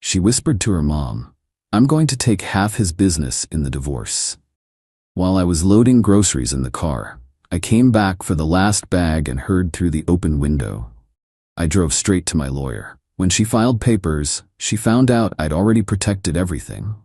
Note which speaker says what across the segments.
Speaker 1: She whispered to her mom, "I'm going to take half his business in the divorce." While I was loading groceries in the car, I came back for the last bag and heard through the open window. I drove straight to my lawyer. When she filed papers, she found out I'd already protected everything.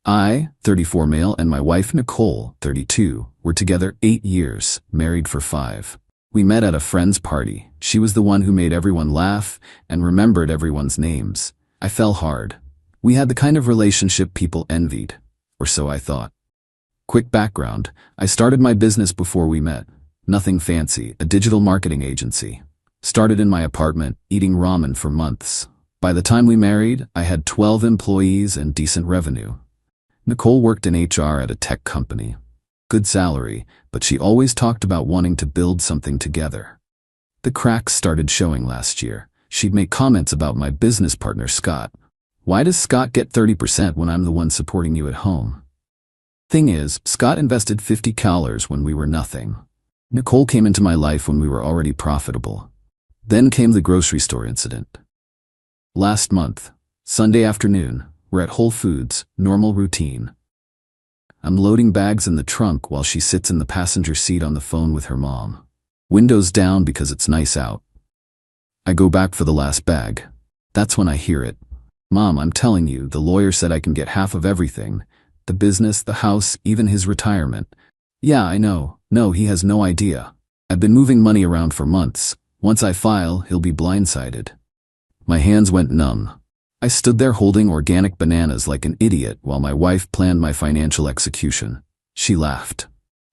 Speaker 1: I, 34 male, and my wife Nicole, 32, were together 8 years, married for 5. We met at a friend's party. She was the one who made everyone laugh and remembered everyone's names. I fell hard. We had the kind of relationship people envied, or so I thought. Quick background, I started my business before we met. Nothing fancy, a digital marketing agency. Started in my apartment, eating ramen for months. By the time we married, I had 12 employees and decent revenue. Nicole worked in HR at a tech company. Good salary, but she always talked about wanting to build something together. The cracks started showing last year. She'd make comments about my business partner, Scott. "Why does Scott get 30% when I'm the one supporting you at home?" Thing is, Scott invested $50 when we were nothing. Nicole came into my life when we were already profitable. Then came the grocery store incident. Last month, Sunday afternoon, we're at Whole Foods, normal routine. I'm loading bags in the trunk while she sits in the passenger seat on the phone with her mom. Windows down because it's nice out. I go back for the last bag. That's when I hear it. "Mom, I'm telling you, the lawyer said I can get half of everything. The business, the house, even his retirement." "Yeah, I know. No, he has no idea. I've been moving money around for months. Once I file, he'll be blindsided." My hands went numb. I stood there holding organic bananas like an idiot while my wife planned my financial execution. She laughed.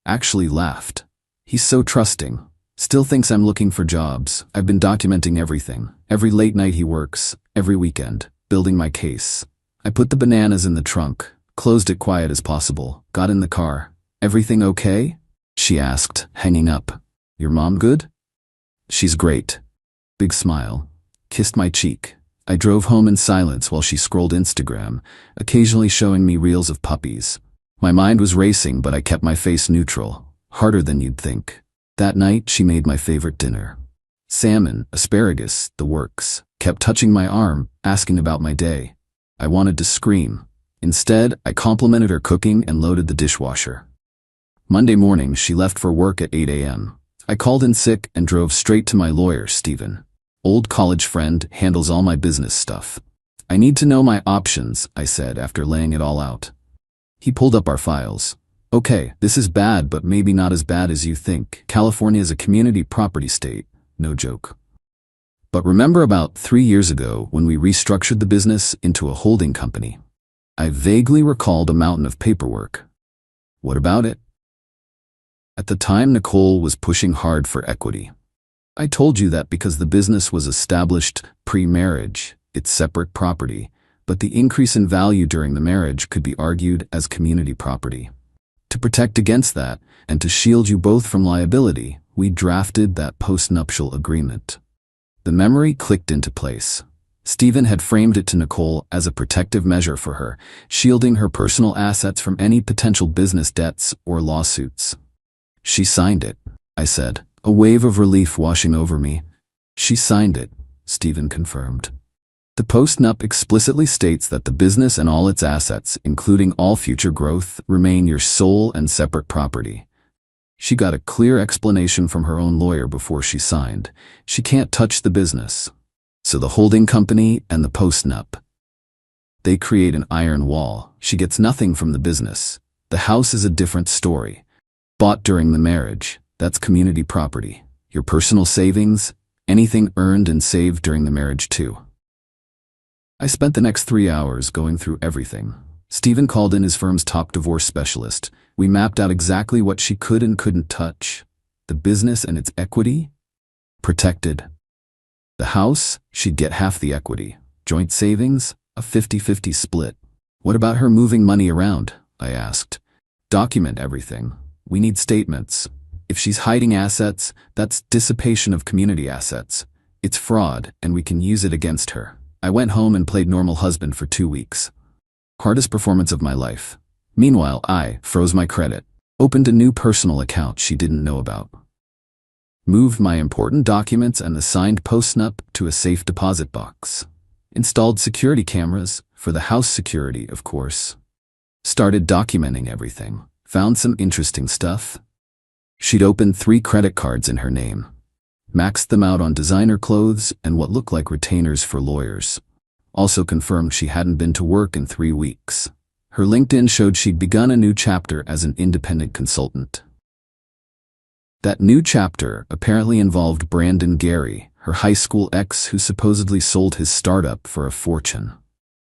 Speaker 1: Actually laughed. "He's so trusting. Still thinks I'm looking for jobs. I've been documenting everything. Every late night he works, every weekend, building my case." I put the bananas in the trunk, closed it quiet as possible, got in the car. "Everything okay?" she asked, hanging up. "Your mom good?" "She's great." Big smile. Kissed my cheek. I drove home in silence while she scrolled Instagram, occasionally showing me reels of puppies. My mind was racing, but I kept my face neutral. Harder than you'd think. That night, she made my favorite dinner. Salmon, asparagus, the works. Kept touching my arm, asking about my day. I wanted to scream. Instead, I complimented her cooking and loaded the dishwasher. Monday morning, she left for work at 8 a.m. I called in sick and drove straight to my lawyer, Steven. Old college friend, handles all my business stuff. "I need to know my options," I said after laying it all out. He pulled up our files. "Okay, this is bad, but maybe not as bad as you think. California is a community property state. No joke. But remember about 3 years ago when we restructured the business into a holding company? I vaguely recalled a mountain of paperwork. What about it?" At the time, Nicole was pushing hard for equity. "I told you that because the business was established pre-marriage, it's separate property, but the increase in value during the marriage could be argued as community property. To protect against that, and to shield you both from liability, we drafted that post-nuptial agreement." The memory clicked into place. Steven had framed it to Nicole as a protective measure for her, shielding her personal assets from any potential business debts or lawsuits. "She signed it," I said, a wave of relief washing over me. "She signed it," Steven confirmed. "The post-nup explicitly states that the business and all its assets, including all future growth, remain your sole and separate property." She got a clear explanation from her own lawyer before she signed. She can't touch the business. So the holding company and the post-nup. They create an iron wall. She gets nothing from the business. The house is a different story. Bought during the marriage. That's community property. Your personal savings, anything earned and saved during the marriage too. I spent the next 3 hours going through everything. Steven called in his firm's top divorce specialist. We mapped out exactly what she could and couldn't touch. The business and its equity? Protected. The house? She'd get half the equity. Joint savings? A 50-50 split. What about her moving money around? I asked. Document everything. We need statements. If she's hiding assets, that's dissipation of community assets. It's fraud, and we can use it against her. I went home and played normal husband for 2 weeks. Hardest performance of my life. Meanwhile, I froze my credit, opened a new personal account she didn't know about, moved my important documents and the signed post-nup to a safe deposit box. Installed security cameras, for the house security, of course. Started documenting everything. Found some interesting stuff. She'd opened 3 credit cards in her name. Maxed them out on designer clothes and what looked like retainers for lawyers. Also confirmed she hadn't been to work in 3 weeks. Her LinkedIn showed she'd begun a new chapter as an independent consultant. That new chapter apparently involved Brandon Gary, her high school ex who supposedly sold his startup for a fortune.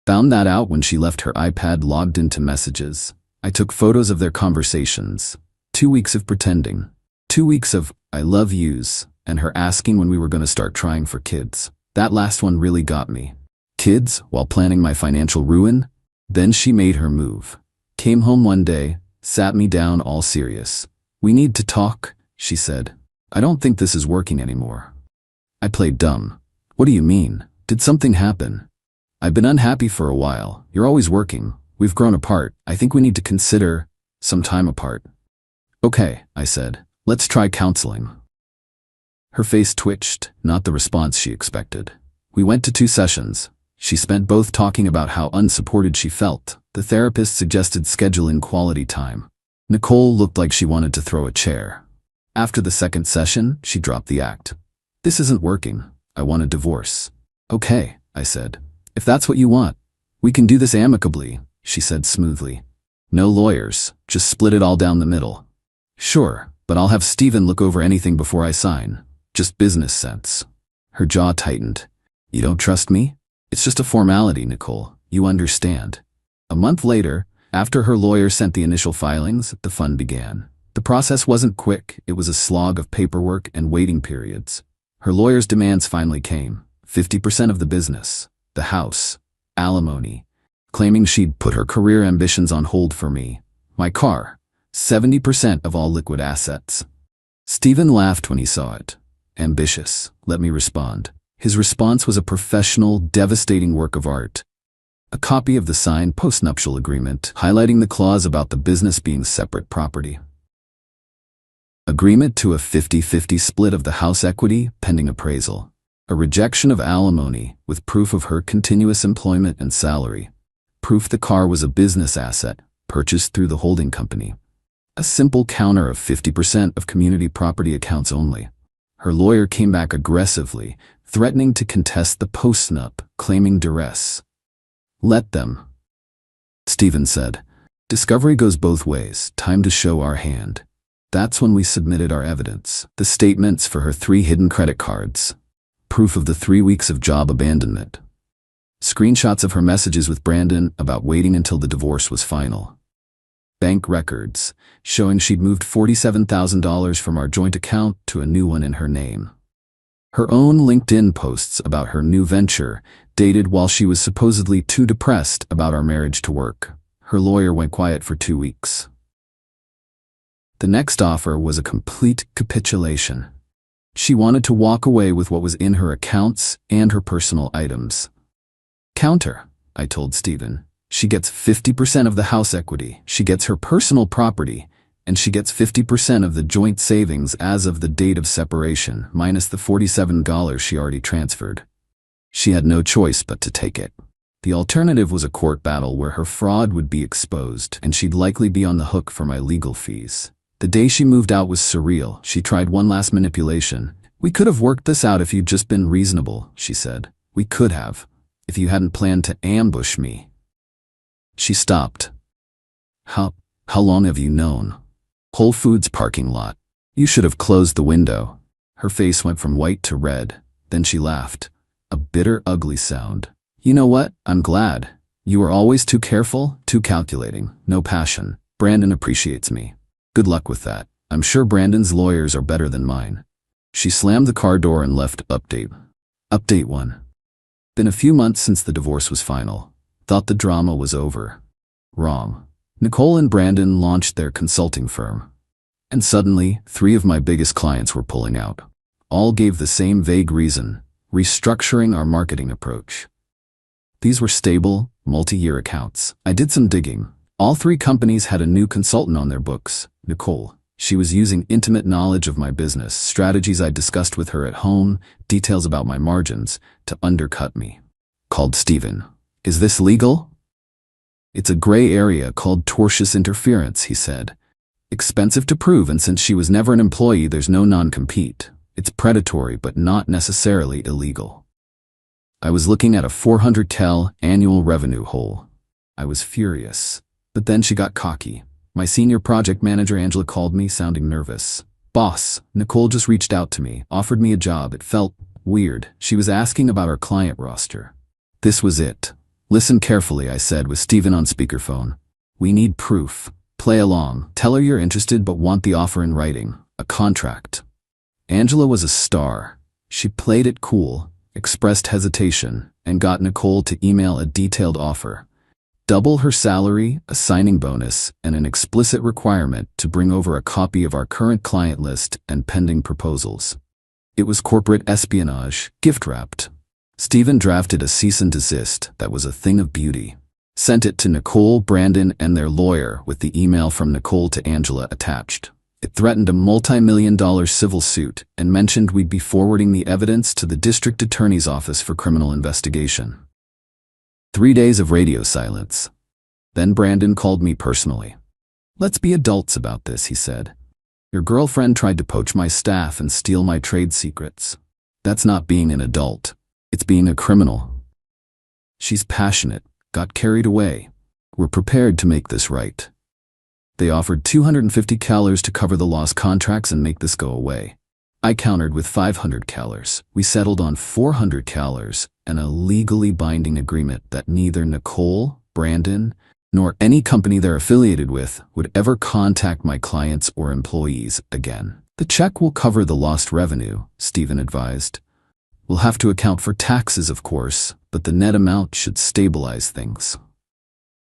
Speaker 1: Found that out when she left her iPad logged into messages. I took photos of their conversations. 2 weeks of pretending. 2 weeks of I love yous, and her asking when we were going to start trying for kids. That last one really got me. Kids, while planning my financial ruin? Then she made her move. Came home one day, sat me down all serious. "We need to talk," she said. "I don't think this is working anymore." I played dumb. "What do you mean? Did something happen?" "I've been unhappy for a while. You're always working. We've grown apart. I think we need to consider some time apart." "Okay," I said. "Let's try counseling." Her face twitched, not the response she expected. We went to 2 sessions. She spent both talking about how unsupported she felt. The therapist suggested scheduling quality time. Nicole looked like she wanted to throw a chair. After the 2nd session, she dropped the act. "This isn't working. I want a divorce." "Okay," I said. "If that's what you want, we can do this amicably," she said smoothly. "No lawyers, just split it all down the middle." "Sure, but I'll have Steven look over anything before I sign. Just business sense." Her jaw tightened. "You don't trust me? It's just a formality, Nicole. You understand." A month later, after her lawyer sent the initial filings, the fun began. The process wasn't quick. It was a slog of paperwork and waiting periods. Her lawyer's demands finally came. 50% of the business, the house, alimony, claiming she'd put her career ambitions on hold for me, my car, 70% of all liquid assets. Steven laughed when he saw it. "Ambitious, let me respond." His response was a professional, devastating work of art. A copy of the signed postnuptial agreement, highlighting the clause about the business being separate property. Agreement to a 50-50 split of the house equity, pending appraisal. A rejection of alimony, with proof of her continuous employment and salary. Proof the car was a business asset, purchased through the holding company. A simple counter of 50% of community property accounts only. Her lawyer came back aggressively, threatening to contest the postnup, claiming duress. "Let them," Steven said. "Discovery goes both ways. Time to show our hand." That's when we submitted our evidence. The statements for her 3 hidden credit cards. Proof of the 3 weeks of job abandonment. Screenshots of her messages with Brandon about waiting until the divorce was final. Bank records, showing she'd moved $47,000 from our joint account to a new one in her name. Her own LinkedIn posts about her new venture, dated while she was supposedly too depressed about our marriage to work. Her lawyer went quiet for 2 weeks. The next offer was a complete capitulation. She wanted to walk away with what was in her accounts and her personal items. "Counter," I told Steven. "She gets 50% of the house equity, she gets her personal property, and she gets 50% of the joint savings as of the date of separation, minus the $47 she already transferred." She had no choice but to take it. The alternative was a court battle where her fraud would be exposed, and she'd likely be on the hook for my legal fees. The day she moved out was surreal. She tried one last manipulation. "We could have worked this out if you'd just been reasonable," she said. "We could have, if you hadn't planned to ambush me." She stopped. How long have you known?" "Whole Foods parking lot. You should have closed the window." Her face went from white to red. Then she laughed. A bitter, ugly sound. "You know what? I'm glad. You were always too careful, too calculating, no passion. Brandon appreciates me. Good luck with that. I'm sure Brandon's lawyers are better than mine." She slammed the car door and left. Update 1. Been a few months since the divorce was final. Thought the drama was over. Wrong. Nicole and Brandon launched their consulting firm. And suddenly, 3 of my biggest clients were pulling out. All gave the same vague reason: restructuring our marketing approach. These were stable, multi-year accounts. I did some digging. All 3 companies had a new consultant on their books, Nicole. She was using intimate knowledge of my business, strategies I discussed with her at home, details about my margins, to undercut me. called Stephen. Is this legal? It's a gray area called tortious interference, he said. Expensive to prove, and since she was never an employee, there's no non-compete. It's predatory, but not necessarily illegal. I was looking at a 400 cal annual revenue hole. I was furious. But then she got cocky. My senior project manager Angela called me, sounding nervous. Boss, Nicole just reached out to me, offered me a job. It felt weird. She was asking about our client roster. This was it. Listen carefully, I said with Stephen on speakerphone. We need proof. Play along. Tell her you're interested but want the offer in writing. A contract. Angela was a star. She played it cool, expressed hesitation, and got Nicole to email a detailed offer. Double her salary, a signing bonus, and an explicit requirement to bring over a copy of our current client list and pending proposals. It was corporate espionage, gift-wrapped. Stephen drafted a cease and desist that was a thing of beauty. Sent it to Nicole, Brandon, and their lawyer with the email from Nicole to Angela attached. It threatened a multi-million-dollar civil suit and mentioned we'd be forwarding the evidence to the district attorney's office for criminal investigation. 3 days of radio silence. Then Brandon called me personally. Let's be adults about this, he said. Your girlfriend tried to poach my staff and steal my trade secrets. That's not being an adult. It's being a criminal. She's passionate, got carried away. We're prepared to make this right. They offered $250 to cover the lost contracts and make this go away. I countered with $500. We settled on $400 and a legally binding agreement that neither Nicole, Brandon, nor any company they're affiliated with would ever contact my clients or employees again. The check will cover the lost revenue, Stephen advised. We'll have to account for taxes, of course, but the net amount should stabilize things.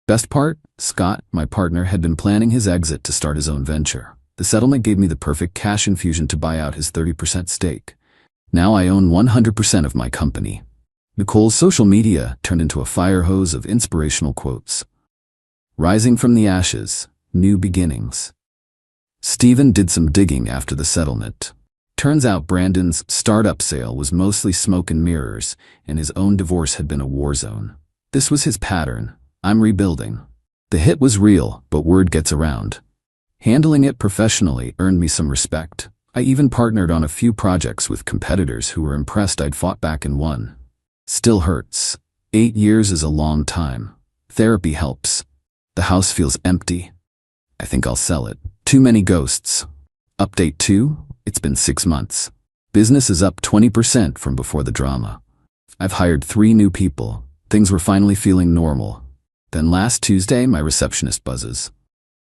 Speaker 1: Best part? Scott, my partner, had been planning his exit to start his own venture. The settlement gave me the perfect cash infusion to buy out his 30% stake. Now I own 100% of my company. Nicole's social media turned into a fire hose of inspirational quotes. Rising from the ashes, new beginnings. Stephen did some digging after the settlement. Turns out Brandon's startup sale was mostly smoke and mirrors, and his own divorce had been a war zone. This was his pattern. I'm rebuilding. The hit was real, but word gets around. Handling it professionally earned me some respect. I even partnered on a few projects with competitors who were impressed I'd fought back and won. Still hurts. 8 years is a long time. Therapy helps. The house feels empty. I think I'll sell it. Too many ghosts. Update 2? It's been 6 months. Business is up 20% from before the drama. I've hired 3 new people. Things were finally feeling normal. Then last Tuesday, my receptionist buzzes.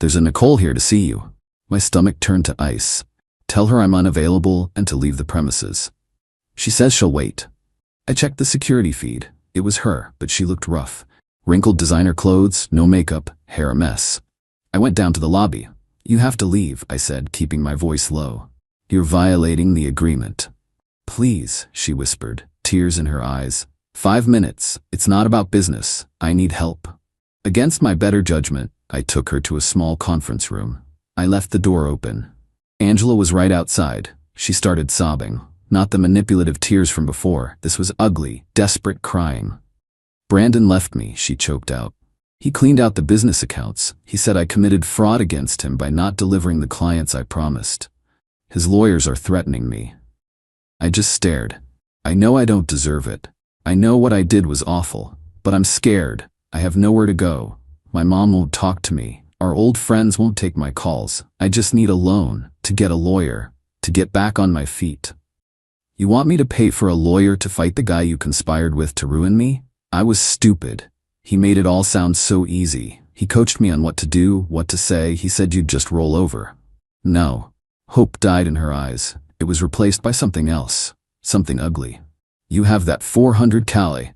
Speaker 1: There's a Nicole here to see you. My stomach turned to ice. Tell her I'm unavailable and to leave the premises. She says she'll wait. I checked the security feed. It was her, but she looked rough. Wrinkled designer clothes, no makeup, hair a mess. I went down to the lobby. You have to leave, I said, keeping my voice low. You're violating the agreement. Please, she whispered, tears in her eyes. 5 minutes. It's not about business. I need help. Against my better judgment, I took her to a small conference room. I left the door open. Angela was right outside. She started sobbing. Not the manipulative tears from before. This was ugly, desperate crying. Brandon left me, she choked out. He cleaned out the business accounts. He said I committed fraud against him by not delivering the clients I promised. His lawyers are threatening me. I just stared. I know I don't deserve it. I know what I did was awful, but I'm scared. I have nowhere to go. My mom won't talk to me. Our old friends won't take my calls. I just need a loan, to get a lawyer, to get back on my feet. You want me to pay for a lawyer to fight the guy you conspired with to ruin me? I was stupid. He made it all sound so easy. He coached me on what to do, what to say. He said you'd just roll over. No. Hope died in her eyes. It was replaced by something else. Something ugly. You have that 400 Cali.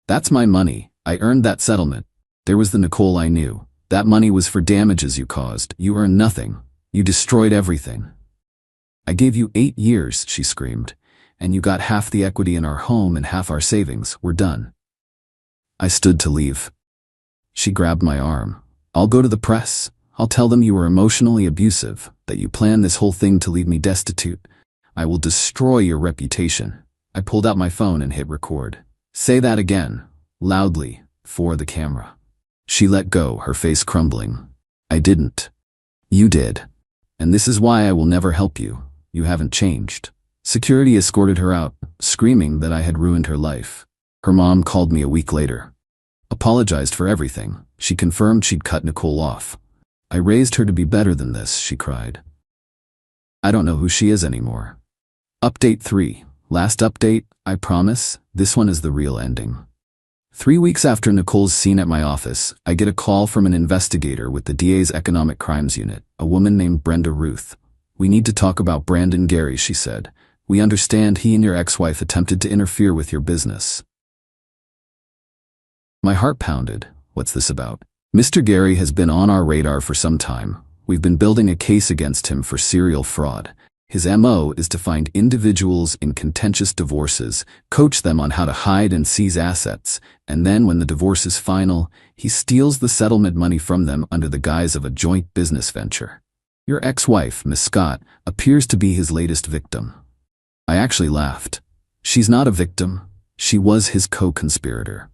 Speaker 1: That's my money. I earned that settlement. There was the Nicole I knew. That money was for damages you caused. You earned nothing. You destroyed everything. I gave you 8 years, she screamed. And you got half the equity in our home and half our savings. We're done. I stood to leave. She grabbed my arm. I'll go to the press. I'll tell them you were emotionally abusive, that you planned this whole thing to leave me destitute. I will destroy your reputation. I pulled out my phone and hit record. Say that again. loudly, for the camera. She let go, her face crumbling. I didn't. You did. And this is why I will never help you. You haven't changed. Security escorted her out, screaming that I had ruined her life. Her mom called me a week later. Apologized for everything. She confirmed she'd cut Nicole off. I raised her to be better than this, she cried. I don't know who she is anymore. Update 3. Last update, I promise, this one is the real ending. 3 weeks after Nicole's scene at my office, I get a call from an investigator with the DA's Economic Crimes Unit, a woman named Brenda Ruth. We need to talk about Brandon Gary, she said. We understand he and your ex-wife attempted to interfere with your business. My heart pounded. What's this about? Mr. Gary has been on our radar for some time. We've been building a case against him for serial fraud. His MO is to find individuals in contentious divorces, coach them on how to hide and seize assets, and then when the divorce is final, he steals the settlement money from them under the guise of a joint business venture. Your ex-wife, Miss Scott, appears to be his latest victim. I actually laughed. She's not a victim. She was his co-conspirator.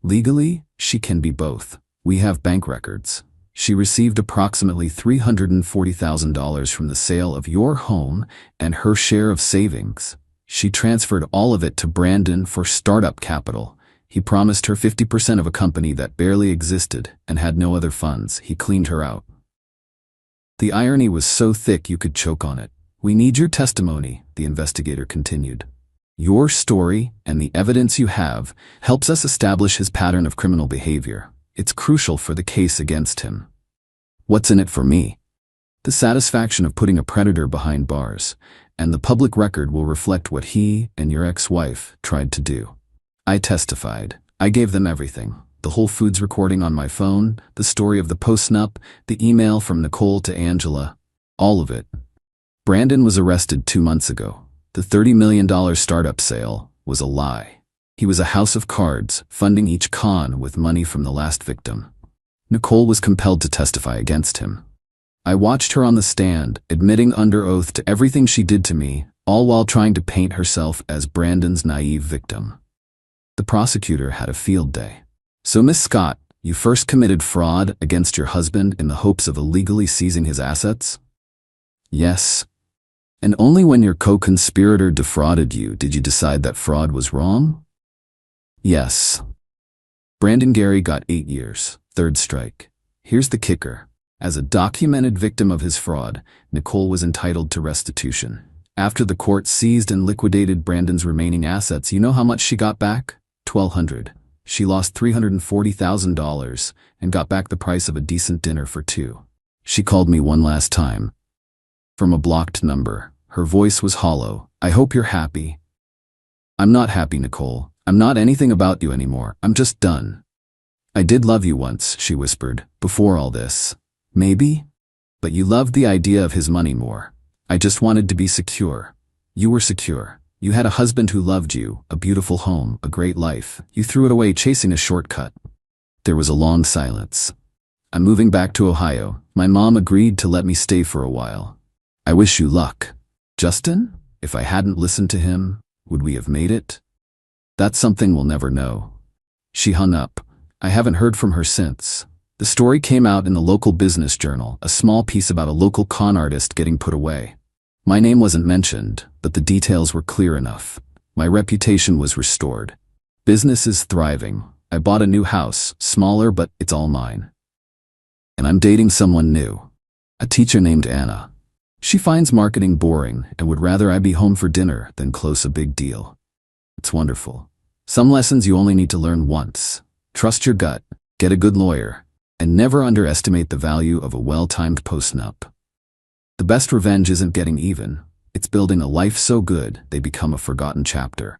Speaker 1: Legally, she can be both. We have bank records. She received approximately $340,000 from the sale of your home and her share of savings. She transferred all of it to Brandon for startup capital. He promised her 50% of a company that barely existed and had no other funds. He cleaned her out. The irony was so thick you could choke on it. We need your testimony, the investigator continued. Your story and the evidence you have helps us establish his pattern of criminal behavior. It's crucial for the case against him. What's in it for me? The satisfaction of putting a predator behind bars, and the public record will reflect what he and your ex-wife tried to do. I testified. I gave them everything. The Whole Foods recording on my phone, the story of the post-nup, the email from Nicole to Angela, all of it. Brandon was arrested 2 months ago. The $30 million startup sale was a lie. He was a house of cards, funding each con with money from the last victim. Nicole was compelled to testify against him. I watched her on the stand, admitting under oath to everything she did to me, all while trying to paint herself as Brandon's naive victim. The prosecutor had a field day. So, Miss Scott, you first committed fraud against your husband in the hopes of illegally seizing his assets? Yes. And only when your co-conspirator defrauded you did you decide that fraud was wrong? Yes. Brandon Gary got 8 years, third strike. Here's the kicker. As a documented victim of his fraud, Nicole was entitled to restitution. After the court seized and liquidated Brandon's remaining assets, you know how much she got back? $1,200. She lost $340,000 and got back the price of a decent dinner for 2. She called me one last time. From a blocked number. Her voice was hollow. I hope you're happy. I'm not happy, Nicole. I'm not anything about you anymore. I'm just done. I did love you once, she whispered, before all this. Maybe? But you loved the idea of his money more. I just wanted to be secure. You were secure. You had a husband who loved you, a beautiful home, a great life. You threw it away chasing a shortcut. There was a long silence. I'm moving back to Ohio. My mom agreed to let me stay for a while. I wish you luck. Justin? If I hadn't listened to him, would we have made it? That's something we'll never know. She hung up. I haven't heard from her since. The story came out in the local business journal, a small piece about a local con artist getting put away. My name wasn't mentioned, but the details were clear enough. My reputation was restored. Business is thriving. I bought a new house, smaller, but it's all mine. And I'm dating someone new. A teacher named Anna. She finds marketing boring and would rather I be home for dinner than close a big deal. It's wonderful. Some lessons you only need to learn once. Trust your gut, get a good lawyer, and never underestimate the value of a well-timed post-nup. The best revenge isn't getting even. It's building a life so good they become a forgotten chapter.